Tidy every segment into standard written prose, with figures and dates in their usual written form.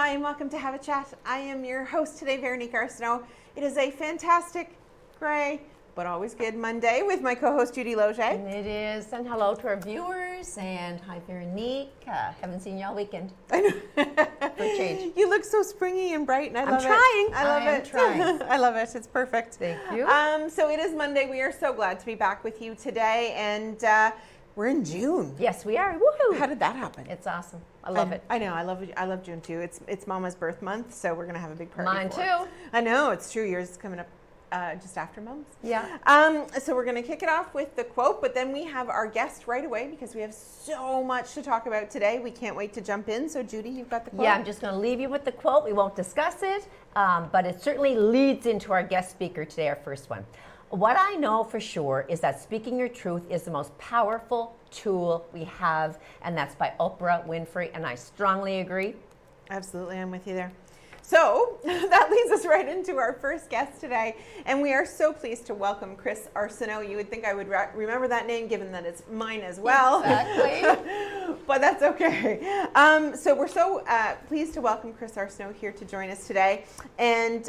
Hi, and welcome to Have a Chat. I am your host today, Veronique Arsenault. It is a fantastic, gray, but always good Monday with my co-host, Judy Loge. It is, and hello to our viewers, and hi, Veronique. Haven't seen you all weekend. I know. For a change. You look so springy and bright, and I love it. trying. I love I am it. trying. I love it. It's perfect. Thank you. So it is Monday. We are so glad to be back with you today, and we're in June. Yes, we are. Woohoo! How did that happen? It's awesome. I love it. I know. I love June too. It's Mama's birth month, so we're gonna have a big party. Mine for it. too. I know. It's true. Yours is coming up just after Mom's. Yeah. So we're gonna kick it off with the quote, but then we have our guest right away because we have so much to talk about today. We can't wait to jump in. So Judy, you've got the quote. Yeah, I'm just going to leave you with the quote. We won't discuss it, but it certainly leads into our guest speaker today, our first one. What I know for sure is that speaking your truth is the most powerful tool we have, and that's by Oprah Winfrey, and I strongly agree. Absolutely, I'm with you there. So that leads us right into our first guest today, and we are so pleased to welcome Chris Arsenault. You would think I would remember that name, given that it's mine as well. Exactly. But that's okay. So we're so pleased to welcome Chris Arsenault here to join us today. And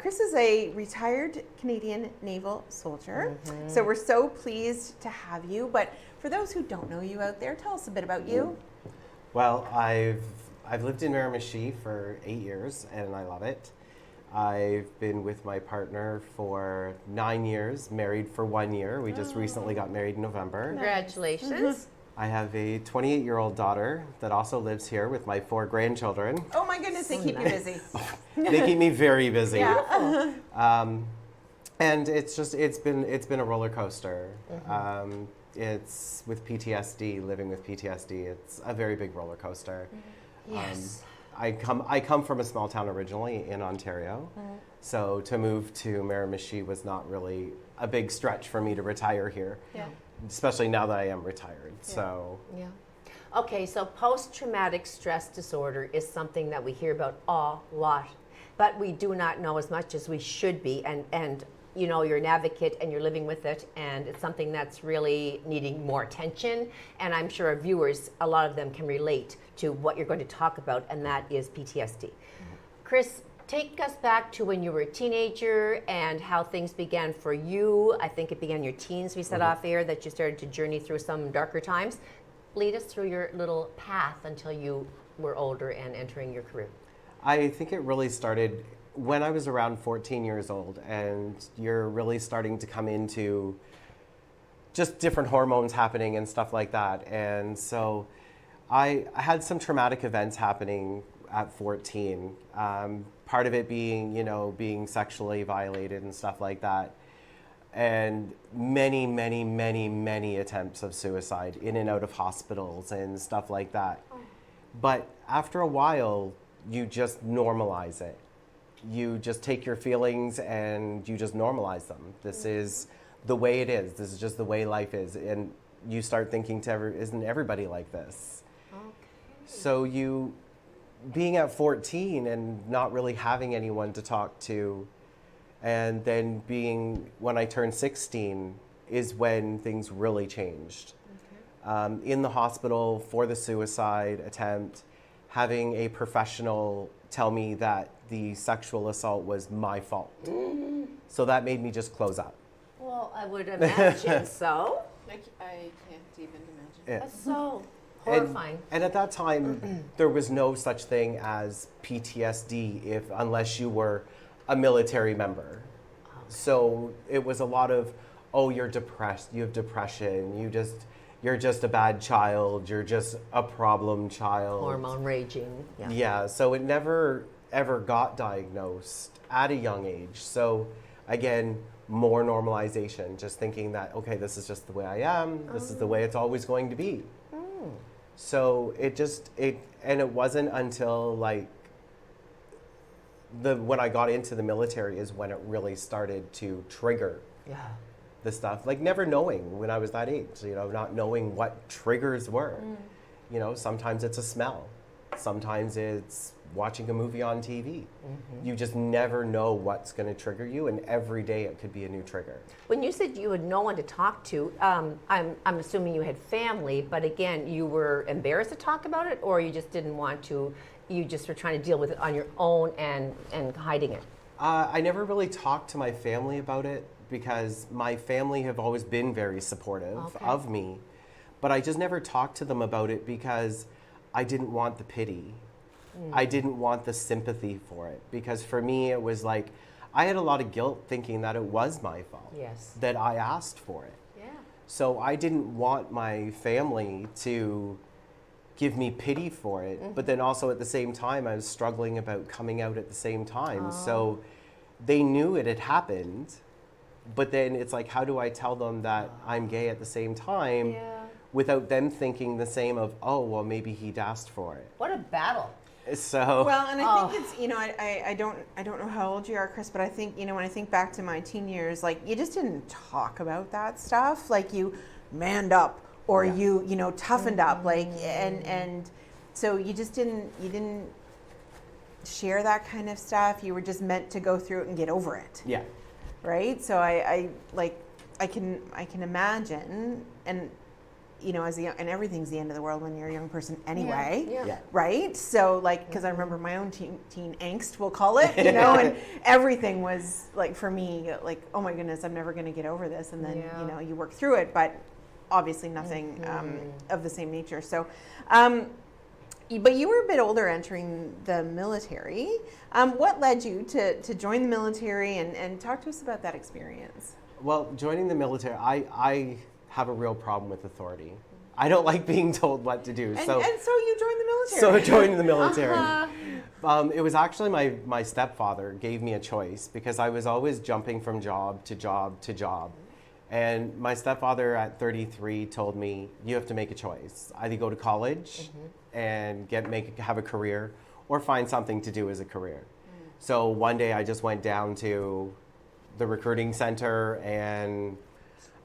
Chris is a retired Canadian naval soldier. Mm-hmm. So we're so pleased to have you. But for those who don't know you out there, tell us a bit about you. Well, I've lived in Miramichi for 8 years, and I love it. I've been with my partner for 9 years, married for 1 year. We just recently got married in November. Congratulations. Mm-hmm. I have a 28-year-old daughter that also lives here with my 4 grandchildren. Oh my goodness, they keep you busy. They keep me very busy. Yeah. And it's been a roller coaster. Mm-hmm. It's with PTSD, living with PTSD. It's a very big roller coaster. Mm-hmm. Yes. I come from a small town originally in Ontario, so to move to Miramichi was not really a big stretch for me to retire here, especially now that I am retired. Yeah. So yeah. Okay, so post-traumatic stress disorder is something that we hear about a lot, but we do not know as much as we should be, and you know, you're an advocate and you're living with it, and it's something that's really needing more attention, and I'm sure our viewers, a lot of them can relate to what you're going to talk about, and that is PTSD. Mm-hmm. Chris, take us back to when you were a teenager and how things began for you. I think it began in your teens, we said off air, that you started to journey through some darker times. Lead us through your little path until you were older and entering your career. I think it really started when I was around 14 years old, and you're really starting to come into just different hormones happening and stuff like that. And so I had some traumatic events happening at 14. Part of it being, being sexually violated and stuff like that. And many, many, many, many attempts of suicide in and out of hospitals and stuff like that. But after a while, you just normalize it. You just take your feelings and you just normalize them. This is the way it is. This is just the way life is. And you start thinking isn't everybody like this? Okay. So being at 14 and not really having anyone to talk to, and then when I turned 16 is when things really changed. Okay. In the hospital for the suicide attempt, having a professional tell me that the sexual assault was my fault. Mm-hmm. So that made me just close up. Well, I would imagine so. I can't even imagine. Yeah. That's so horrifying. And at that time, there was no such thing as PTSD unless you were a military member. Okay. So it was a lot of, you're depressed, you have depression, you're just a bad child, you're just a problem child. Hormone raging. Yeah, so it never ever got diagnosed at a young age. So again, more normalization, just thinking that, okay, this is just the way I am, this is the way it's always going to be. Mm. So it wasn't until when I got into the military is when it really started to trigger. Yeah. The stuff, never knowing when I was that age, not knowing what triggers were. Sometimes it's a smell. Sometimes it's watching a movie on TV. Mm-hmm. You just never know what's going to trigger you, and every day it could be a new trigger. When you said you had no one to talk to, I'm assuming you had family, but again, you were embarrassed to talk about it, or you just didn't want to you just were trying to deal with it on your own and hiding it? I never really talked to my family about it because my family have always been very supportive Okay. of me. But I just never talked to them about it because I didn't want the pity. I didn't want the sympathy for it. Because for me, it was like, I had a lot of guilt thinking that it was my fault. Yes. That I asked for it. Yeah. So I didn't want my family to give me pity for it. But then also at the same time, I was struggling about coming out at the same time. So they knew it had happened. But then it's like, how do I tell them that I'm gay at the same time without them thinking the same of, oh, well, maybe he'd asked for it. What a battle. So Well, and I think it's, you know, I don't know how old you are, Chris, but I think, you know, when I think back to my teen years, like, you just didn't talk about that stuff. Like, you manned up or you know, toughened up, like, and so you just didn't share that kind of stuff. You were just meant to go through it and get over it. yeah. Right? So I can imagine, and you know, and everything's the end of the world when you're a young person anyway. Yeah. Right? So like, because I remember my own teen angst, we'll call it, you know, and everything was like, for me, like, oh my goodness, I'm never going to get over this. And then, you know, you work through it, but obviously nothing of the same nature. So, but you were a bit older entering the military. What led you to join the military, and talk to us about that experience? Well, joining the military, I have a real problem with authority. I don't like being told what to do. And So so you joined the military. So joining the military. It was actually my stepfather gave me a choice because I was always jumping from job to job to job. And my stepfather at 33 told me, you have to make a choice. Either go to college and have a career, or find something to do as a career. So one day I just went down to the recruiting center, and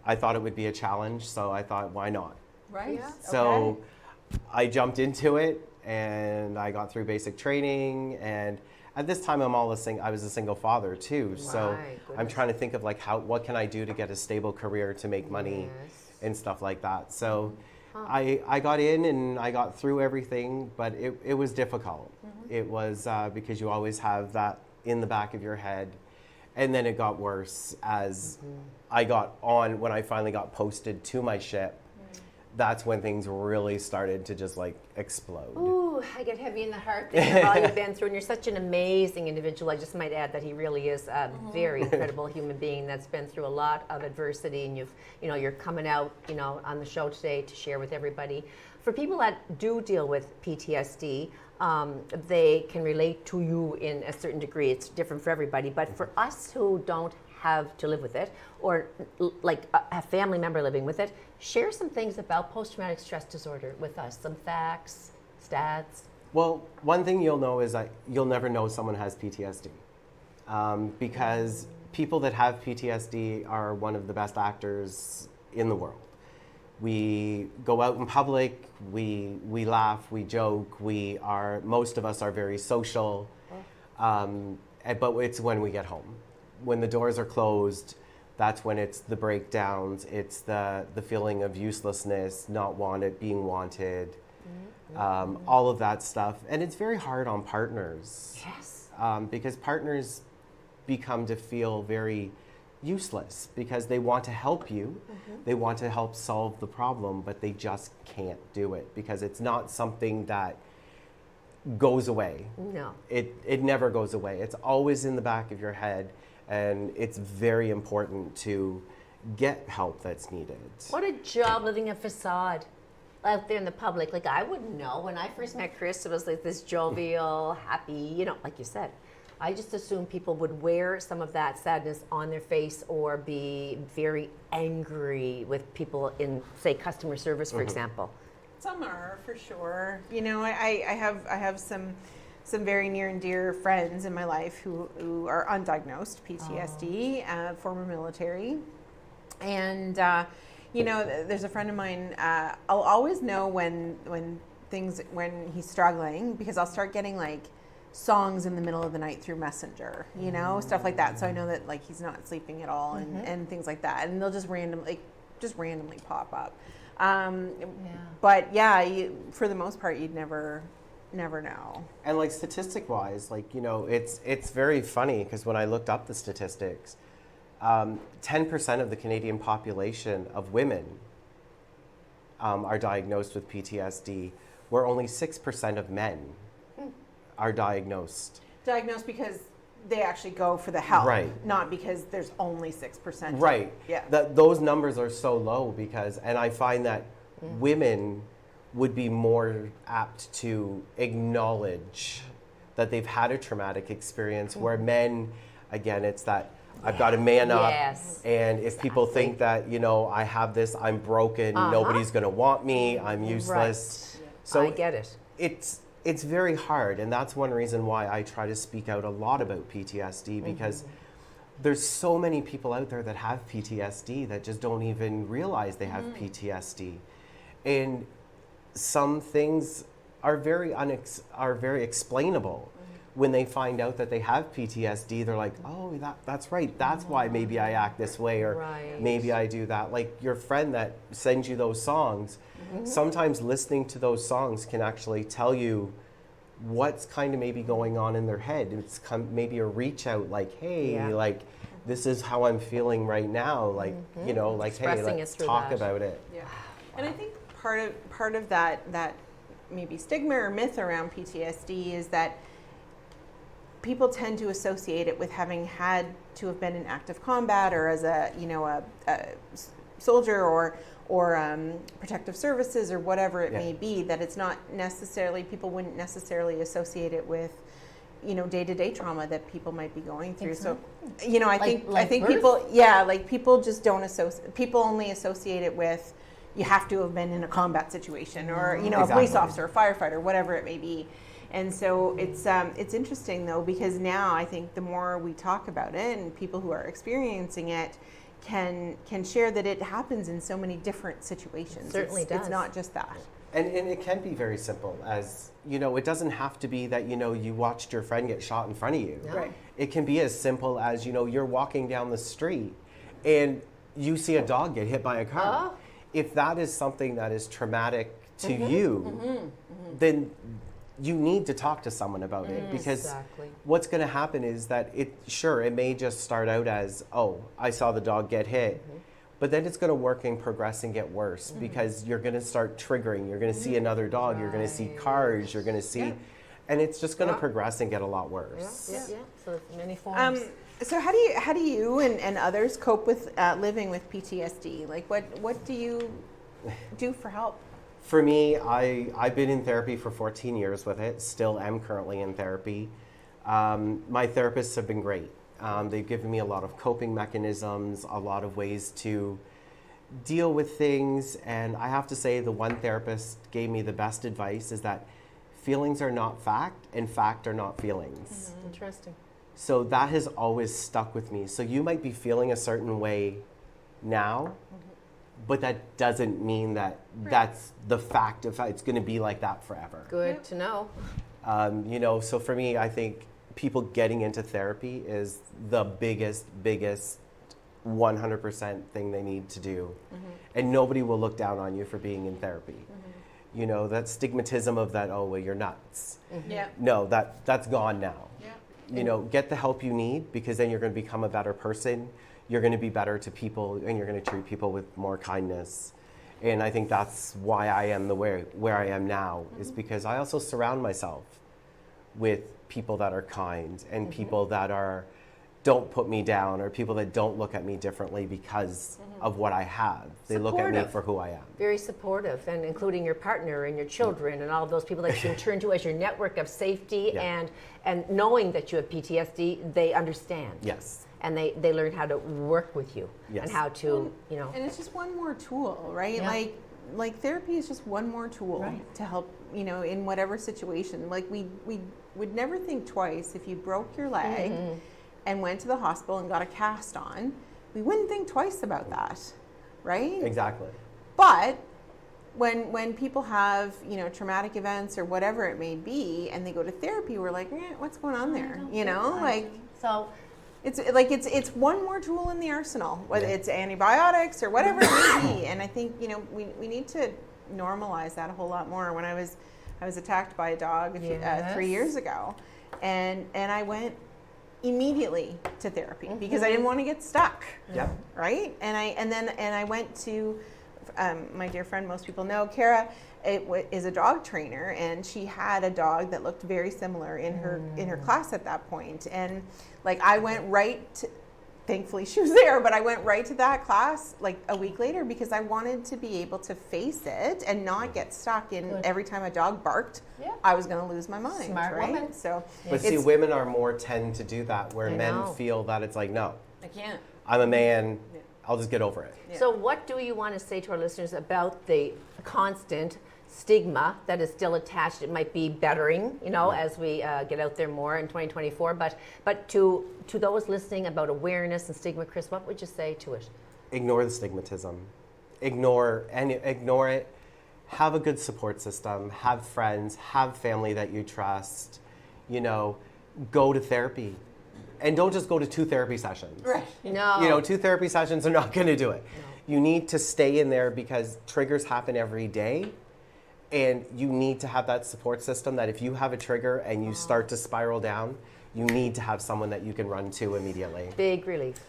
I thought it would be a challenge, so I thought, why not? Right. Yeah. So I jumped into it, and I got through basic training, and at this time I was a single father too. So My I'm goodness. trying to think of like what can I do to get a stable career to make money Yes. and stuff like that. So I got in and I got through everything, but it was difficult. It was because you always have that in the back of your head. And then it got worse as when I finally got posted to my ship. That's when things really started to just like explode. Ooh, I get heavy in the heart thinking of all you've been through, and you're such an amazing individual. I just might add that he really is a very incredible human being that's been through a lot of adversity, and you're coming out, on the show today to share with everybody. For people that do deal with PTSD, they can relate to you in a certain degree. It's different for everybody, but for us who don't have to live with it, or like a family member living with it, share some things about post-traumatic stress disorder with us, some facts, stats. Well, one thing you'll know is that you'll never know someone has PTSD because people that have PTSD are one of the best actors in the world. We go out in public, we laugh, we joke, most of us are very social, but it's when we get home. When the doors are closed, that's when it's the breakdowns, it's the feeling of uselessness, not wanted, being wanted, all of that stuff. And it's very hard on partners. Yes. Because partners become to feel very useless because they want to help you, they want to help solve the problem, but they just can't do it because it's not something that goes away. No. It never goes away. It's always in the back of your head. And it's very important to get help that's needed. What a job living a facade out there in the public. Like, I wouldn't know. When I first met Chris, it was like this jovial, happy, like you said. I just assumed people would wear some of that sadness on their face or be very angry with people in, say, customer service, for example. Some are, for sure. I have some very near and dear friends in my life who are undiagnosed PTSD, former military. And, there's a friend of mine, I'll always know when he's struggling because I'll start getting like songs in the middle of the night through Messenger, stuff like that. So I know that like he's not sleeping at all and things like that. And they'll just randomly pop up. But yeah, for the most part, you'd never never know. And like statistic wise, like, you know, it's very funny because when I looked up the statistics, 10% of the Canadian population of women are diagnosed with PTSD, where only 6% of men are diagnosed. Diagnosed because they actually go for the help, Right. not because there's only 6%. Right. Yeah. Those numbers are so low because, and I find that women would be more apt to acknowledge that they've had a traumatic experience, where men, again, it's that I've got to man up. Yes. And if people think that, you know, I have this, I'm broken, nobody's going to want me, I'm useless. Right. So I get it. It's very hard, and that's one reason why I try to speak out a lot about PTSD, because there's so many people out there that have PTSD that just don't even realize they have PTSD. And some things are very explainable. When they find out that they have PTSD, they're like, oh, that's right. That's why maybe I act this way, or Right. maybe I do that. Like your friend that sends you those songs, sometimes listening to those songs can actually tell you what's kind of maybe going on in their head. It's maybe a reach out, like, hey, Yeah. like, this is how I'm feeling right now. Like, you know, like, Expressing hey, it let's through talk that. about it. Yeah. And I think part of that maybe stigma or myth around PTSD is that people tend to associate it with having had to have been in active combat, or as a soldier, or protective services, or whatever it may be. That it's not necessarily, people wouldn't necessarily associate it with, you know, day-to-day trauma that people might be going through. So, you know, I think birth? people, people just don't associate. People only associate it with, you have to have been in a combat situation, or, you know, a police Exactly. officer, a firefighter, whatever it may be. And so it's interesting though, because now I think the more we talk about it, and people who are experiencing it can share that it happens in so many different situations. Certainly does. It's not just that. And it can be very simple, as, you know, it doesn't have to be that, you know, you watched your friend get shot in front of you. No. Right. It can be as simple as, you know, you're walking down the street and you see a dog get hit by a car. Oh. If that is something that is traumatic to you, then you need to talk to someone about it, because Exactly. what's going to happen is that it may just start out as, oh, I saw the dog get hit. But then it's going to work and progress and get worse, because you're going to start triggering. You're going to see another dog. You're going to see cars. You're going to see, and it's just going to progress and get a lot worse. Yeah. So it's many forms. So how do you and others cope with living with PTSD? Like what do you do for help? For me, I've been in therapy for 14 years with it. Still am currently in therapy. My therapists have been great. They've given me a lot of coping mechanisms, a lot of ways to deal with things. And I have to say, the one therapist gave me the best advice is that feelings are not fact, and fact are not feelings. Interesting. So that has always stuck with me. So you might be feeling a certain way now, but that doesn't mean that that's the fact of it's going to be like that forever. Good to know. You know, so for me, I think people getting into therapy is the biggest 100% thing they need to do. And nobody will look down on you for being in therapy. You know, that stigmatism of that, oh, well, you're nuts. Yeah. No, that's gone now. Yeah. You know, get the help you need, because then you're going to become a better person. You're going to be better to people, and you're going to treat people with more kindness. And I think that's why I am where I am now, is because I also surround myself with people that are kind, and people that don't put me down, or people that don't look at me differently because of what I have. They look at me Supportive. for who I am. Very supportive, and including your partner and your children and all of those people that you can turn to as your network of safety. Yeah. And knowing that you have PTSD, they understand. Yes. And they learn how to work with you Yes. and how to, you know. And it's just one more tool, right? Yeah. Like therapy is just one more tool Right. to help, you know, in whatever situation. Like we would never think twice if you broke your leg and went to the hospital and got a cast on. We wouldn't think twice about that, right? Exactly. But when people have, you know, traumatic events or whatever it may be, and they go to therapy, we're like, what's going on there? You know, like So it's one more tool in the arsenal, whether it's antibiotics or whatever it may be. And I think, you know, we need to normalize that a whole lot more. When I was I was attacked by a dog Yes. 3 years ago, and I went immediately to therapy because I didn't want to get stuck. Yep. Right? And I went to my dear friend, most people know, Kara, is a dog trainer, and she had a dog that looked very similar in her class at that point. And like I went right to, thankfully she was there, but I went right to that class like a week later because I wanted to be able to face it and not get stuck in every time a dog barked, Yeah. I was going to lose my mind. Smart right? woman. So, But see, it's- women are more tend to do that, where I men know. feel that it's like, no, I can't. I'm a man, Yeah. I'll just get over it. Yeah. So what do you want to say to our listeners about the constant stigma that is still attached? It might be bettering, as we get out there more in 2024. But to those listening about awareness and stigma, Chris, what would you say to it? Ignore the stigmatism. Ignore it. Have a good support system. Have friends. Have family that you trust. Go to therapy. And don't just go to 2 therapy sessions. Right. No. 2 therapy sessions are not going to do it. No. You need to stay in there because triggers happen every day. And you need to have that support system that if you have a trigger and you start to spiral down, you need to have someone that you can run to immediately. Big relief.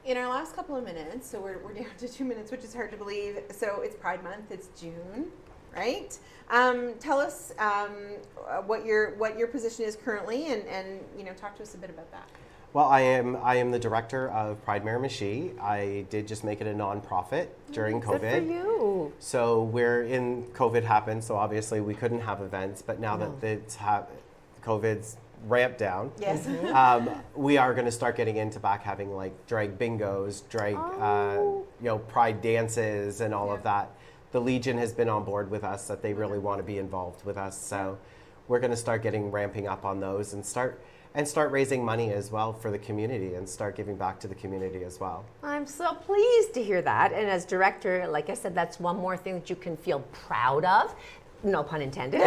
In our last couple of minutes, so we're down to 2 minutes, which is hard to believe. So it's Pride Month. It's June, right? Tell us what your position is currently, and talk to us a bit about that. Well, I am the director of Pride Miramichi. I did just make it a nonprofit during COVID. Good for you. So COVID happened, so obviously we couldn't have events. But now that COVID's ramped down, Yes. we are going to start getting into back having like drag bingos, pride dances, and all of that. The Legion has been on board with us that they really want to be involved with us. So we're going to start ramping up on those and start raising money as well for the community and start giving back to the community as well. I'm so pleased to hear that. And as director, like I said, that's one more thing that you can feel proud of. No pun intended.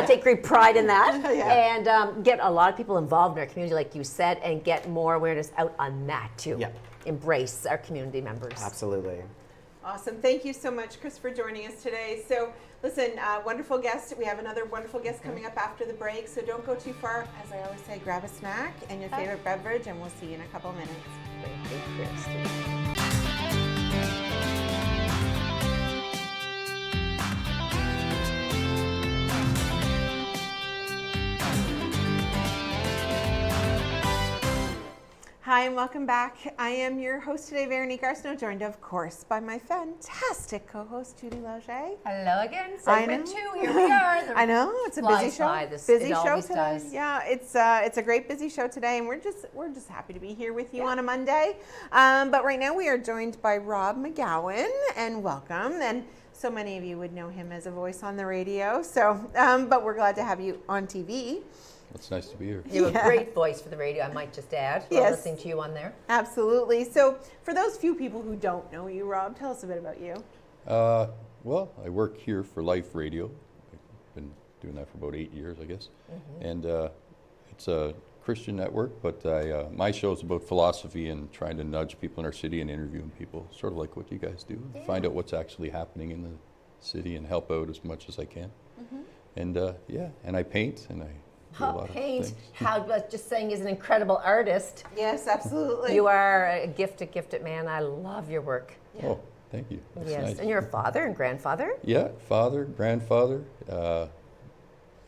Take great pride in that. Yeah. And get a lot of people involved in our community, like you said, and get more awareness out on that too. Yeah. Embrace our community members. Absolutely. Awesome. Thank you so much, Chris, for joining us today. So, listen, wonderful guest. We have another wonderful guest coming up after the break. So don't go too far. As I always say, grab a snack and your favorite beverage, and we'll see you in a couple minutes. Thank you, Chris. Hi, and welcome back. I am your host today, Veronique Arsenault, joined, of course, by my fantastic co-host, Judy Loge. Hello again. I know. Segment 2. Here we are. I know, it's a busy flies show. by. Busy It show always today. does. Yeah, it's a great busy show today, and we're just happy to be here with you on a Monday. But right now we are joined by Rob McGowan, and welcome. And so many of you would know him as a voice on the radio. So, but we're glad to have you on TV. It's nice to be here. You have a great voice for the radio, I might just add. Love Yes. listening to you on there. Absolutely. So, for those few people who don't know you, Rob, tell us a bit about you. Well, I work here for Life Radio. I've been doing that for about 8 years, I guess. And it's a Christian network, but my show is about philosophy and trying to nudge people in our city and interviewing people, sort of like what you guys do. Find out what's actually happening in the city and help out as much as I can. And and I paint and I do a lot of Paint. things. How just saying is an incredible artist. Yes, absolutely. You are a gifted man. I love your work. Oh, thank you. That's Yes, nice. and you're a father and grandfather. Yeah, father, grandfather,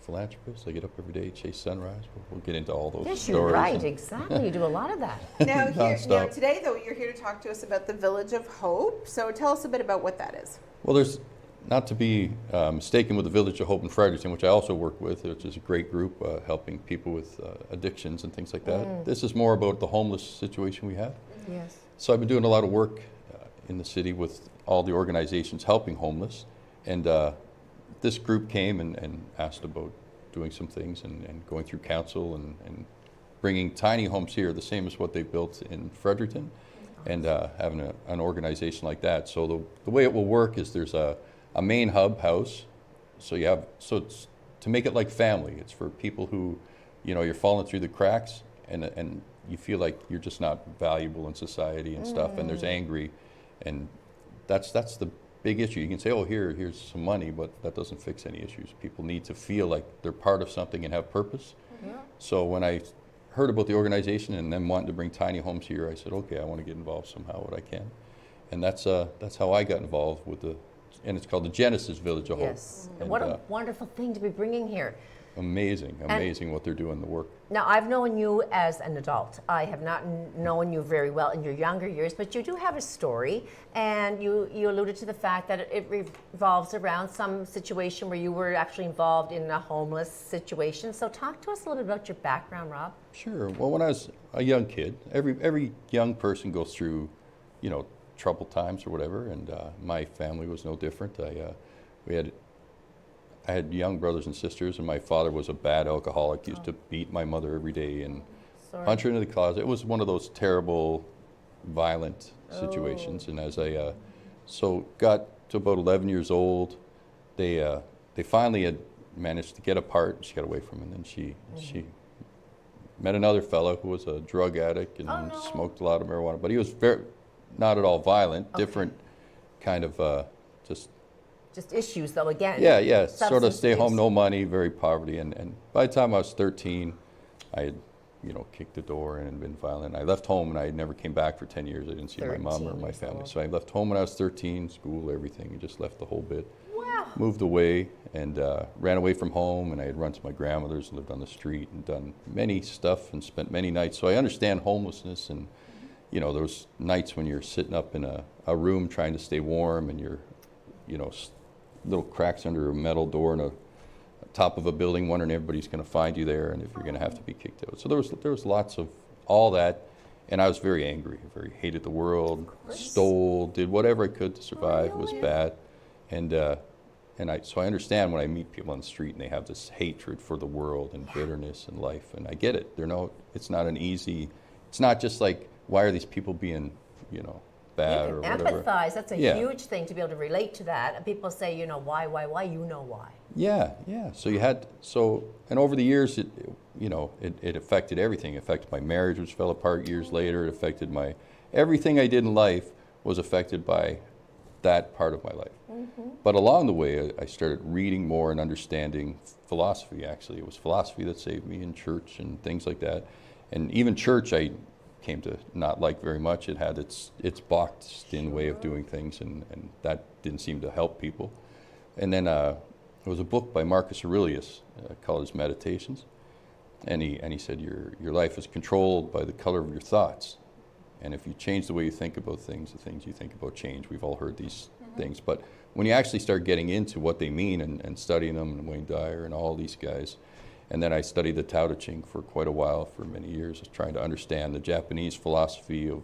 philanthropist. I get up every day, chase sunrise. We'll get into all those Yes, stories. you're right. and- Exactly. You do a lot of that. Now, Nonstop. today, though, you're here to talk to us about the Village of Hope. So tell us a bit about what that is. Well, there's not to be mistaken with the Village of Hope in Fredericton, which I also work with, which is a great group helping people with addictions and things like that. This is more about the homeless situation we have. Yes. So I've been doing a lot of work in the city with all the organizations helping homeless. And this group came and asked about doing some things and going through council and bringing tiny homes here, the same as what they built in Fredericton, and having an organization like that. So the way it will work is there's a main hub house. So it's to make it like family. It's for people who, you're falling through the cracks and you feel like you're just not valuable in society and stuff, and there's angry, and that's the big issue. You can say, oh, here's some money, but that doesn't fix any issues. People need to feel like they're part of something and have purpose. So when I heard about the organization and them wanting to bring tiny homes here, I said, okay, I want to get involved somehow what I can. And that's how I got involved with and it's called the Genesis Village of Hope. Yes. And what a wonderful thing to be bringing here. Amazing what they're doing, the work. Now, I've known you as an adult. I have not known you very well in your younger years, but you do have a story, and you alluded to the fact that it revolves around some situation where you were actually involved in a homeless situation. So talk to us a little bit about your background, Rob. Sure. Well, when I was a young kid, every young person goes through, troubled times or whatever, and my family was no different. I had young brothers and sisters, and my father was a bad alcoholic. He used to beat my mother every day and punch her into the closet. It was one of those terrible, violent situations. And as I got to about 11 years old, they finally had managed to get apart. She got away from him, and then she met another fellow who was a drug addict and smoked a lot of marijuana. But he was not at all violent, different kind of just issues, though, again. Yeah, sort of stay abuse. home, no money, very poverty. And by the time I was 13, I had, kicked the door and been violent. I left home and I never came back for 10 years. I didn't see my mom or my family. So I left home when I was 13, school, everything, and just left the whole bit. Wow. Moved away and ran away from home, and I had run to my grandmother's, lived on the street, and done many stuff and spent many nights. So I understand homelessness, and, those nights when you're sitting up in a room trying to stay warm, and you're, little cracks under a metal door in a top of a building, wondering if everybody's going to find you there and if you're going to have to be kicked out. So there was lots of all that, and I was very angry, very hated the world, stole, did whatever I could to survive, was bad, and so I understand when I meet people on the street and they have this hatred for the world and bitterness and life, and I get it. It's not it's not just like, why are these people being, bad or whatever. Empathize. That's a huge thing to be able to relate to that. And people say, why, you know why. Yeah. So and over the years, it affected everything. It affected my marriage, which fell apart years later. It affected everything I did in life was affected by that part of my life. Mm-hmm. But along the way, I started reading more and understanding philosophy, actually. It was philosophy that saved me in church and things like that. And even church, I came to not like very much. It had its boxed-in way of doing things, and that didn't seem to help people. And then there was a book by Marcus Aurelius called his Meditations, and he said your life is controlled by the color of your thoughts, and if you change the way you think about things, the things you think about change. We've all heard these things, but when you actually start getting into what they mean and studying them, and Wayne Dyer and all these guys. And then I studied the Tao Te Ching for quite a while, for many years, trying to understand the Japanese philosophy of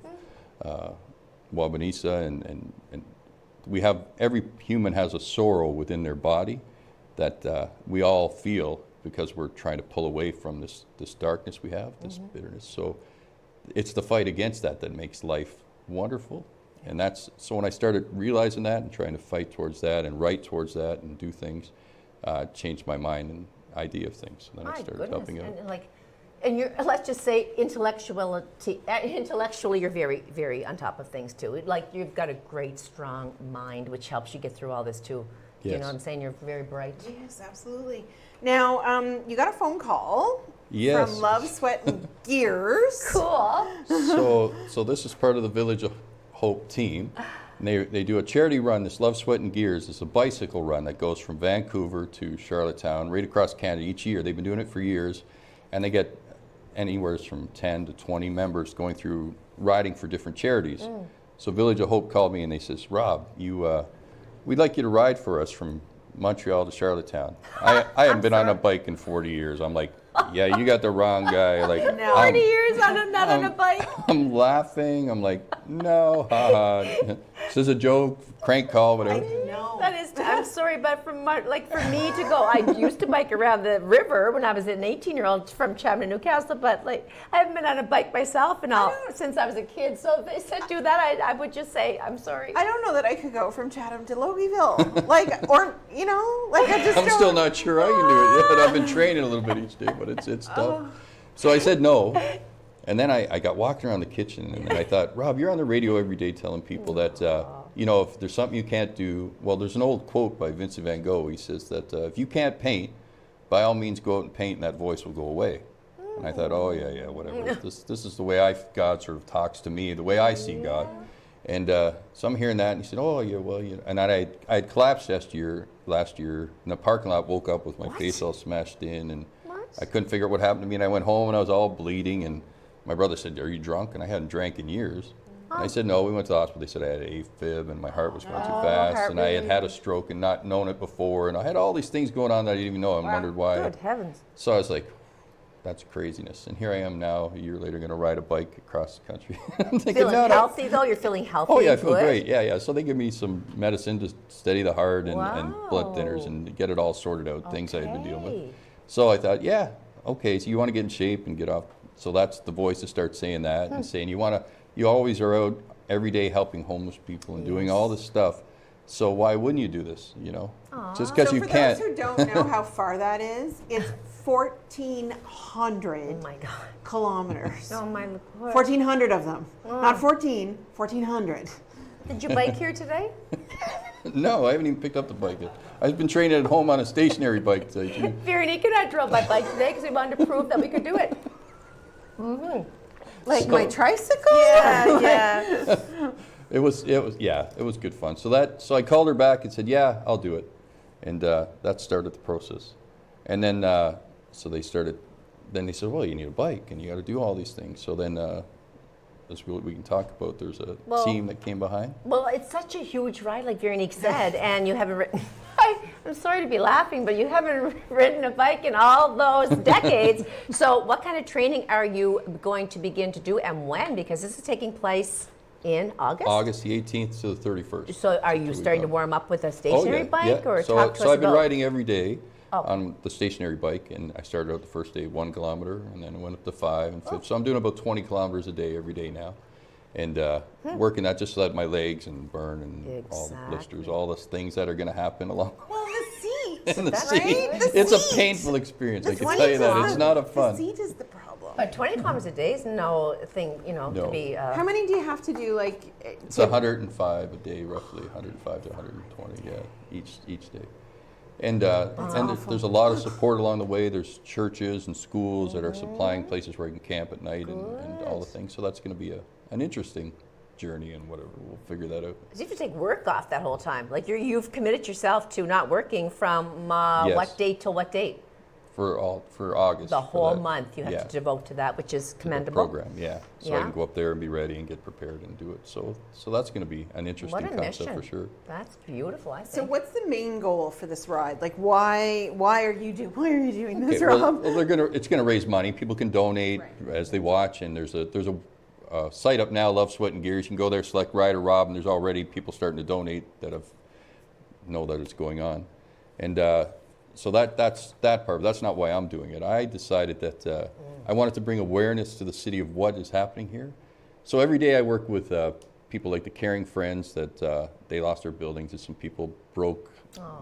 Wabanisa, and every human has a sorrow within their body that we all feel because we're trying to pull away from this darkness we have, this bitterness. So it's the fight against that makes life wonderful. And so when I started realizing that and trying to fight towards that and write towards that and do things, changed my mind and idea of things. And then I started helping out. And you're, let's just say, intellectually, you're very, very on top of things too. You've got a great, strong mind, which helps you get through all this too. Yes. You know what I'm saying? You're very bright. Yes, absolutely. Now, you got a phone call from Love, Sweat, and Gears. Cool. So this is part of the Village of Hope team. And they do a charity run. This Love, Sweat, and Gears is a bicycle run that goes from Vancouver to Charlottetown, right across Canada each year. They've been doing it for years, and they get anywhere from 10 to 20 members going through riding for different charities. So Village of Hope called me and they says, Rob, we'd like you to ride for us from Montreal to Charlottetown. I haven't been on a bike in 40 years. I'm like, yeah, you got the wrong guy. 40 years not on a bike. I'm laughing. I'm like, no, haha. This is a joke, crank call, whatever. I know. I'm sorry, but for me to go, I used to bike around the river when I was an 18-year-old from Chatham to Newcastle, but I haven't been on a bike myself since I was a kid. So if they said do that, I would just say, I'm sorry. I don't know that I could go from Chatham to Logieville. I just I'm still not sure I can do it yet. I've been training a little bit each day, but it's tough. So I said no. And then I got walking around the kitchen, and then I thought, Rob, you're on the radio every day telling people that you know, if there's something you can't do, well, there's an old quote by Vincent van Gogh. He says that if you can't paint, by all means go out and paint, and that voice will go away. And I thought, oh yeah, whatever. This is the way God sort of talks to me, the way I see God. And so I'm hearing that, and he said, oh yeah, well, you know. And I had collapsed last year in the parking lot. Woke up with my face all smashed in, and I couldn't figure out what happened to me. And I went home, and I was all bleeding. And my brother said, "Are you drunk?" And I hadn't drank in years. And I said, "No." We went to the hospital. They said I had AFib, and my heart was going too fast, and I had a stroke and not known it before, and I had all these things going on that I didn't even know. I wondered why. Good heavens. So I was like, that's craziness. And here I am now, a year later, going to ride a bike across the country. I'm thinking, Feeling healthy, though? You're feeling healthy? Oh, yeah, I feel good? great. Yeah. So they give me some medicine to steady the heart and blood thinners and get it all sorted out, things I had been dealing with. So I thought, yeah, okay, so you want to get in shape and get off. So that's the voice that starts saying that and saying you always are out every day helping homeless people and doing all this stuff. So why wouldn't you do this, you know? Just because So you for can't. those who don't know how far that is, it's 1,400 Oh my God. kilometers. Oh my Lord. 1,400 of them. Not 14, 1,400. Did you bike here today? No, I haven't even picked up the bike yet. I've been training at home on a stationary bike. Veronique and I drove my bike today because we wanted to prove that we could do it. Like So- my tricycle? Yeah. It was good fun. So I called her back and said, yeah, I'll do it. And that started the process. And then, so they said, well, you need a bike and you got to do all these things. So then, that's what we can talk about. There's a team that came behind. Well, it's such a huge ride, like Veronique said, and you haven't ridden. I'm sorry to be laughing, but you haven't ridden a bike in all those decades. So, what kind of training are you going to begin to do, and when? Because this is taking place in August. August the 18th to the 31st. So, are you starting to warm up with a stationary bike, or so, talk to us so I've been about? riding every day on the stationary bike, and I started out the first day 1 kilometer, and then it went up to 5 and 5. So I'm doing about 20 kilometers a day every day now, and working that just to let my legs and burn and all the blisters, all the things that are going to happen along. Well, the seat. And the That's seat. right, the It's a seat. painful experience. I The can tell you that. 20 It's not a The fun. seat is the problem. But 20 kilometers a day is no thing, to No. be. How many do you have to do? Like, It's 105 a day, roughly 105 to 120, each day. And there's a lot of support along the way. There's churches and schools that are supplying places where you can camp at night and all the things. So that's going to be an interesting journey and whatever. We'll figure that out. Because you have to take work off that whole time. Like you've committed yourself to not working from what date till what date? For August. The for whole that. month you have to devote to that, which is To the commendable. program, yeah. So I Yeah. can go up there and be ready and get prepared and do it. So that's going to be an interesting What a concept mission. for sure. That's beautiful, I think. so what's the main goal for this ride? Like, why are you doing this, Okay, Rob? well, it's gonna raise money. People can donate as they watch, and there's a site up now, Love, Sweat, and Gears. You can go there, select Ryder Rob, and there's already people starting to donate that know that it's going on, and so that's that part. But that's not why I'm doing it. I decided that I wanted to bring awareness to the city of what is happening here. So every day I work with people like the Caring Friends that they lost their buildings, and some people broke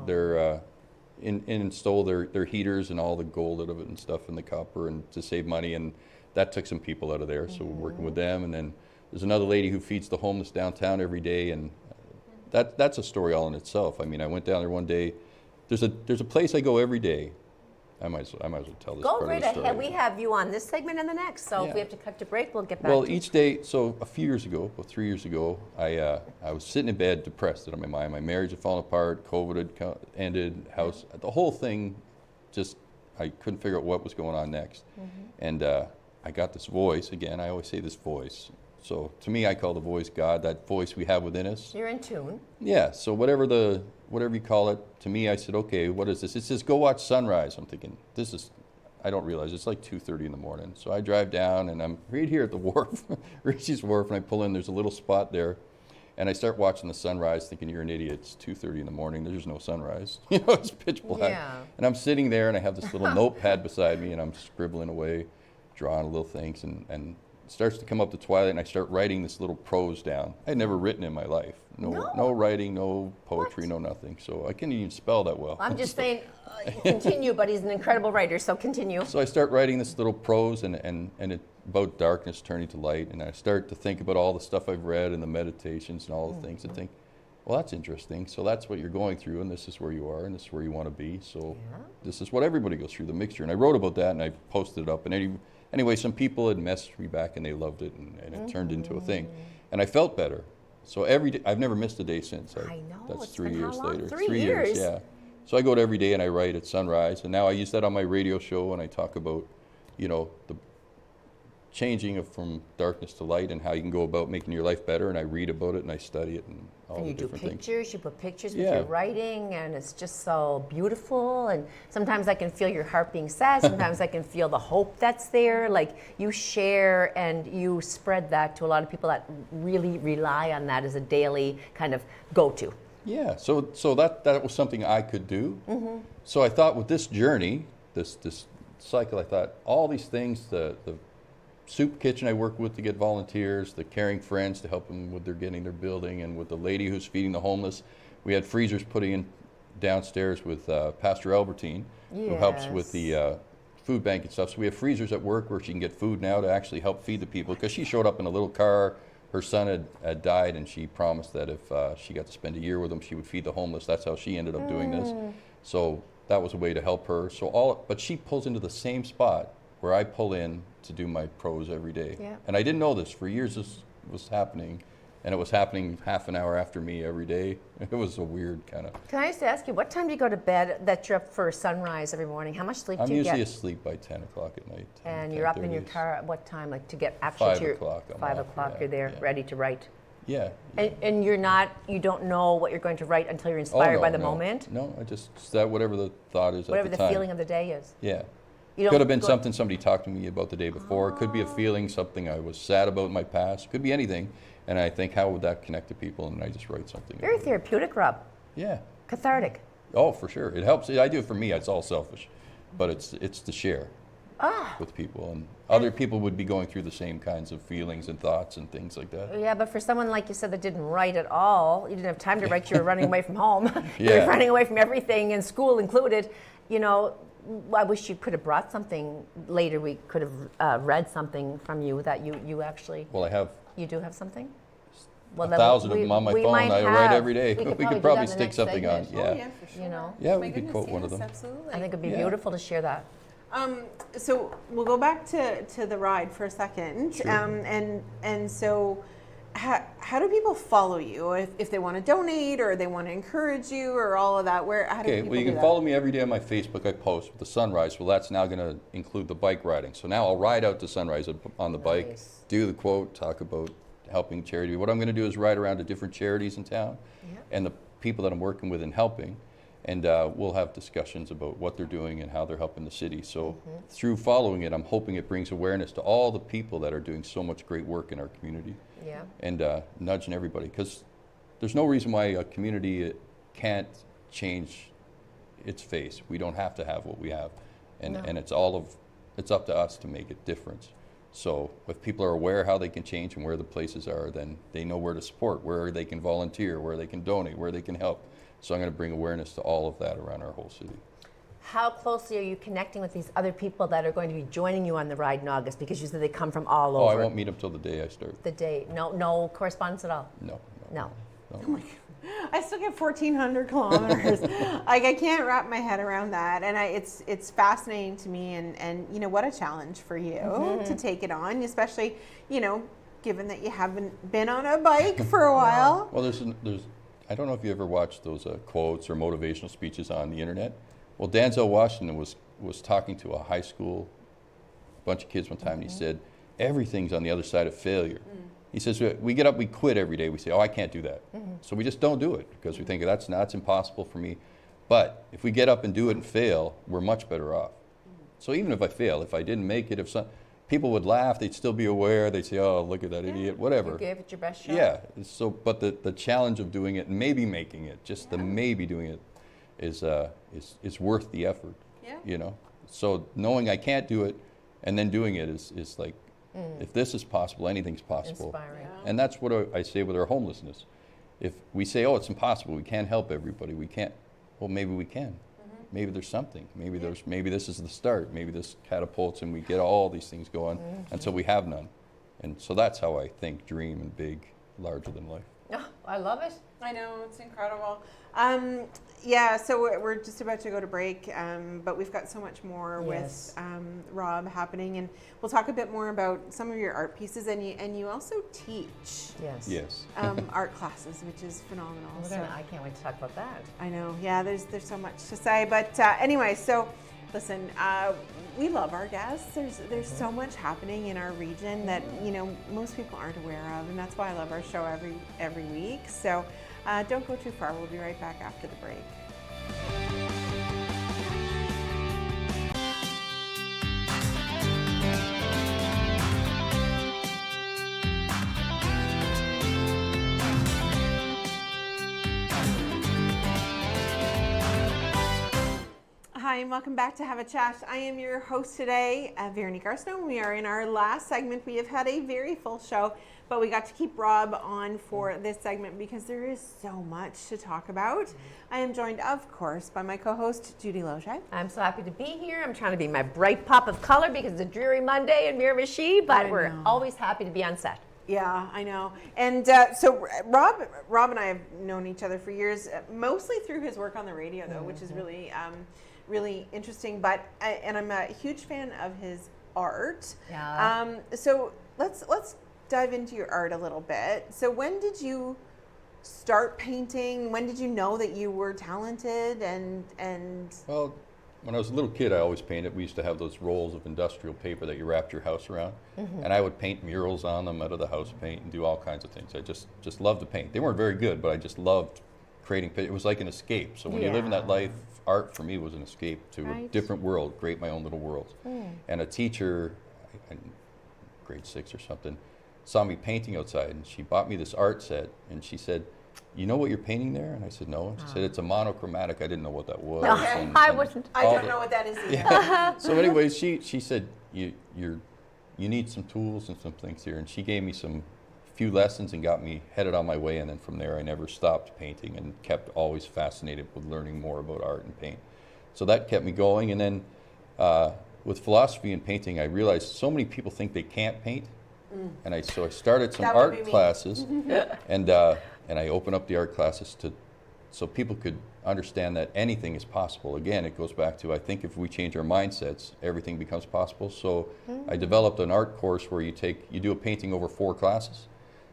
their and stole their heaters and all the gold out of it and stuff and the copper and to save money, and that took some people out of there. So we're working with them, and then there's another lady who feeds the homeless downtown every day, and that's a story all in itself. I mean, I went down there one day. There's a place I go every day. I might as well tell this Go part right of the story. ahead. We have you on this segment and the next, so if Yeah. we have to cut to break, we'll get back Well, to each day, so a few years ago, about 3 years ago, I was sitting in bed depressed on my mind. My marriage had fallen apart, COVID had ended, the whole thing, just, I couldn't figure out what was going on next. And I got this voice, again, I always say this voice. So to me, I call the voice God, that voice we have within us. You're in tune. Yeah, so whatever you call it, to me, I said, okay, what is this? It says, go watch sunrise. I'm thinking, I don't realize, it's like 2:30 in the morning. So I drive down, and I'm right here at the wharf, Richie's Wharf, and I pull in, there's a little spot there, and I start watching the sunrise, thinking, you're an idiot, it's 2:30 in the morning, there's no sunrise. It's pitch black. Yeah. And I'm sitting there, and I have this little notepad beside me, and I'm scribbling away, drawing little things, and it starts to come up to twilight, and I start writing this little prose down. I'd never written in my life. No writing, no poetry, no nothing. So I can't even spell that well. I'm just saying, continue, but he's an incredible writer, so continue. So I start writing this little prose and it about darkness turning to light, and I start to think about all the stuff I've read and the meditations and all the things, and think, well, that's interesting. So that's what you're going through, and this is where you are, and this is where you want to be. So Yeah. this is what everybody goes through, the mixture. And I wrote about that, and I posted it up. And anyway, some people had messaged me back, and they loved it, and it turned into a thing. And I felt better. So every day, I've never missed a day since. I know, That's it's 3 been how years long? later. 3 years? Yeah. So I go to every day, and I write at sunrise. And now I use that on my radio show, and I talk about, the changing from darkness to light and how you can go about making your life better. And I read about it, and I study it, and all And the you do different things. pictures, you put pictures with Yeah. your writing, and it's just so beautiful. And sometimes I can feel your heart being sad, sometimes I can feel the hope that's there. Like, you share and you spread that to a lot of people that really rely on that as a daily kind of go-to. Yeah, so that was something I could do. So I thought with this journey, this cycle, I thought all these things, the soup kitchen I work with to get volunteers, the caring friends to help them with getting their building, and with the lady who's feeding the homeless. We had freezers putting in downstairs with Pastor Albertine, who helps with the food bank and stuff. So we have freezers at work where she can get food now to actually help feed the people, because she showed up in a little car. Her son had died, and she promised that if she got to spend a year with him, she would feed the homeless. That's how she ended up doing this. So that was a way to help her. But she pulls into the same spot where I pull in to do my prose every day. Yeah. And I didn't know this. For years this was happening, and it was happening half an hour after me every day. It was a weird kind of... Can I just ask you, what time do you go to bed that you're up for sunrise every morning? How much sleep I'm do you usually get? asleep by 10 o'clock at night. And you're up in your 10:30. car at what time? Like, to get actually 5 to your... o'clock, I'm 5 off, o'clock, yeah, you're there, yeah. ready to write. Yeah. And you don't know what you're going to write until you're Oh, inspired by the no. moment? No, I just, that whatever the thought is Whatever at the the time. feeling of the day is. Yeah. You Could have been go- something somebody talked to me about the day before. It could be a feeling, something I was sad about in my past. It could be anything. And I think, how would that connect to people? And I just write something. Very about it. therapeutic, Rob. Yeah. Cathartic. Oh, for sure. It helps. I do it for me. It's all selfish. But it's to share Ah. with people. And other people would be going through the same kinds of feelings and thoughts and things like that. Yeah, but for someone like you said that didn't write at all, you didn't have time to write, you were running away from home. You were Yeah. running away from everything, and school included. I wish you could have brought something later. We could have read something from you that you actually, Well, I have you do have something? a Well, then thousand of them on my we phone. might I write have. every day. We could We could do probably that in the stick next something on. segment. Oh, Yeah. for sure. You know. Yeah, Oh we my could quote goodness, one of yes, them. Absolutely. I think it'd be Yeah. beautiful to share that. So we'll go back to the ride for a second. Sure. And so how do people follow you if they want to donate or they want to encourage you or all of that? How do Okay, people well, you do can that? follow me every day on my Facebook. I post with the sunrise. Well, that's now going to include the bike riding. So now I'll ride out to sunrise on the bike, Nice. do the quote, talk about helping charity. What I'm going to do is ride around to different charities in town Yeah. and the people that I'm working with and helping. And we'll have discussions about what they're doing and how they're helping the city. So through following it, I'm hoping it brings awareness to all the people that are doing so much great work in our community. Yeah. And nudging everybody, because there's no reason why a community can't change its face. We don't have to have what we have, and No. and it's up to us to make a difference. So if people are aware how they can change and where the places are, then they know where to support, where they can volunteer, where they can donate, where they can help. So I'm going to bring awareness to all of that around our whole city. How closely are you connecting with these other people that are going to be joining you on the ride in August? Because you said they come from all Oh, I over. won't meet them till the day I start. The day. No correspondence at all. No. No. I still get 1,400 kilometers. Like, I can't wrap my head around that, and it's fascinating to me. And what a challenge for you to take it on, especially given that you haven't been on a bike for a while. Well, there's I don't know if you ever watched those quotes or motivational speeches on the internet. Well, Denzel Washington was talking to a high school bunch of kids one time, and he said, everything's on the other side of failure. He says, we get up, we quit every day. We say, oh, I can't do that. So we just don't do it because we think that's impossible for me. But if we get up and do it and fail, we're much better off. So even if I fail, if I didn't make it, people would laugh, they'd still be aware, they'd say, oh, look at that idiot, whatever. You gave it your best shot. Yeah. So, but the challenge of doing it, and maybe making it, just the maybe doing it, is worth the effort. Yeah. So knowing I can't do it, and then doing it is like, if this is possible, anything's possible. Inspiring. And that's what I say with our homelessness. If we say, oh, it's impossible, we can't help everybody, we can't. Well, maybe we can. Maybe there's something. Maybe this is the start. Maybe this catapults and we get all these things going until we have none. And so that's how I think, dream, and big, larger than life. Oh, I love it. I know, it's incredible. Yeah, so we're just about to go to break, but we've got so much more Yes. with Rob happening, and we'll talk a bit more about some of your art pieces, and you also teach Yes. art classes, which is phenomenal. I can't wait to talk about that. I know, yeah, there's so much to say, but anyway, so listen, we love our guests. There's so much happening in our region that most people aren't aware of, and that's why I love our show every week. So don't go too far. We'll be right back after the break. Hi, and welcome back to Have a Chat. I am your host today, Veronique Arsenault. We are in our last segment. We have had a very full show, but we got to keep Rob on for this segment because there is so much to talk about. I am joined, of course, by my co-host, Judy Loge. I'm so happy to be here. I'm trying to be my bright pop of color because it's a dreary Monday in Miramichi, but we're always happy to be on set. Yeah, I know. And so Rob and I have known each other for years, mostly through his work on the radio, though, which is really interesting. But and I'm a huge fan of his art. Yeah. So let's dive into your art a little bit. So when did you start painting? When did you know that you were talented? And Well, when I was a little kid, I always painted. We used to have those rolls of industrial paper that you wrapped your house around, and I would paint murals on them out of the house paint and do all kinds of things. I just loved to paint. They weren't very good, but I just loved creating. It was like an escape. So when you live in that life, art for me was an escape to a different world, create my own little worlds. And a teacher, in grade 6 or something, saw me painting outside, and she bought me this art set, and she said, "You know what you're painting there?" And I said, "No." And she said, "It's a monochromatic." I didn't know what that was. Okay. I wouldn't. I don't know what that is either. Yeah. So anyways, she said, you need some tools and some things here. And she gave me some few lessons and got me headed on my way. And then from there, I never stopped painting and kept always fascinated with learning more about art and paint. So that kept me going. And then with philosophy and painting, I realized so many people think they can't paint. And so I started some That would be art me. classes, and I opened up the art classes so people could understand that anything is possible. Again, it goes back to, I think if we change our mindsets, everything becomes possible. So I developed an art course where you do a painting over 4 classes.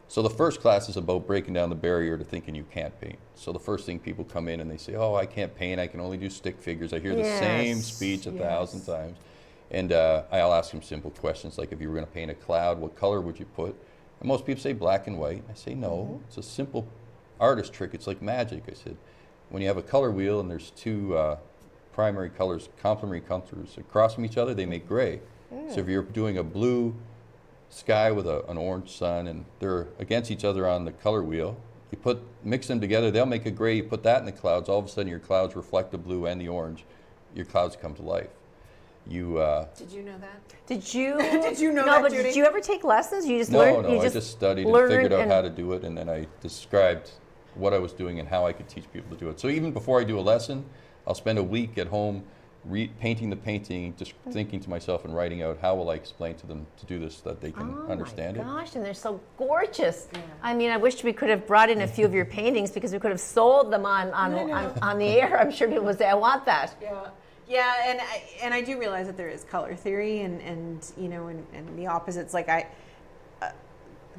So the first class is about breaking down the barrier to thinking you can't paint. So the first thing people come in and they say, "Oh, I can't paint, I can only do stick figures." I hear the same speech 1,000 times. And I'll ask them simple questions like, if you were going to paint a cloud, what color would you put? And most people say black and white. I say, no, it's a simple artist trick. It's like magic. I said, when you have a color wheel and there's 2 primary colors, complementary colors across from each other, they make gray. So if you're doing a blue sky with an orange sun and they're against each other on the color wheel, you mix them together, they'll make a gray. You put that in the clouds, all of a sudden your clouds reflect the blue and the orange. Your clouds come to life. Did you know that? Did you? Did you know no, that, but Judy? did you ever take lessons? You just No, learned. I just studied and figured out how to do it, and then I described what I was doing and how I could teach people to do it. So even before I do a lesson, I'll spend a week at home painting the painting, just thinking to myself and writing out how will I explain to them to do this so that they can understand Oh my gosh, it. and they're so gorgeous. I mean, I wish we could have brought in a few of your paintings because we could have sold them on the air. I'm sure people would say, "I want that." Yeah, and I do realize that there is color theory and the opposites. Like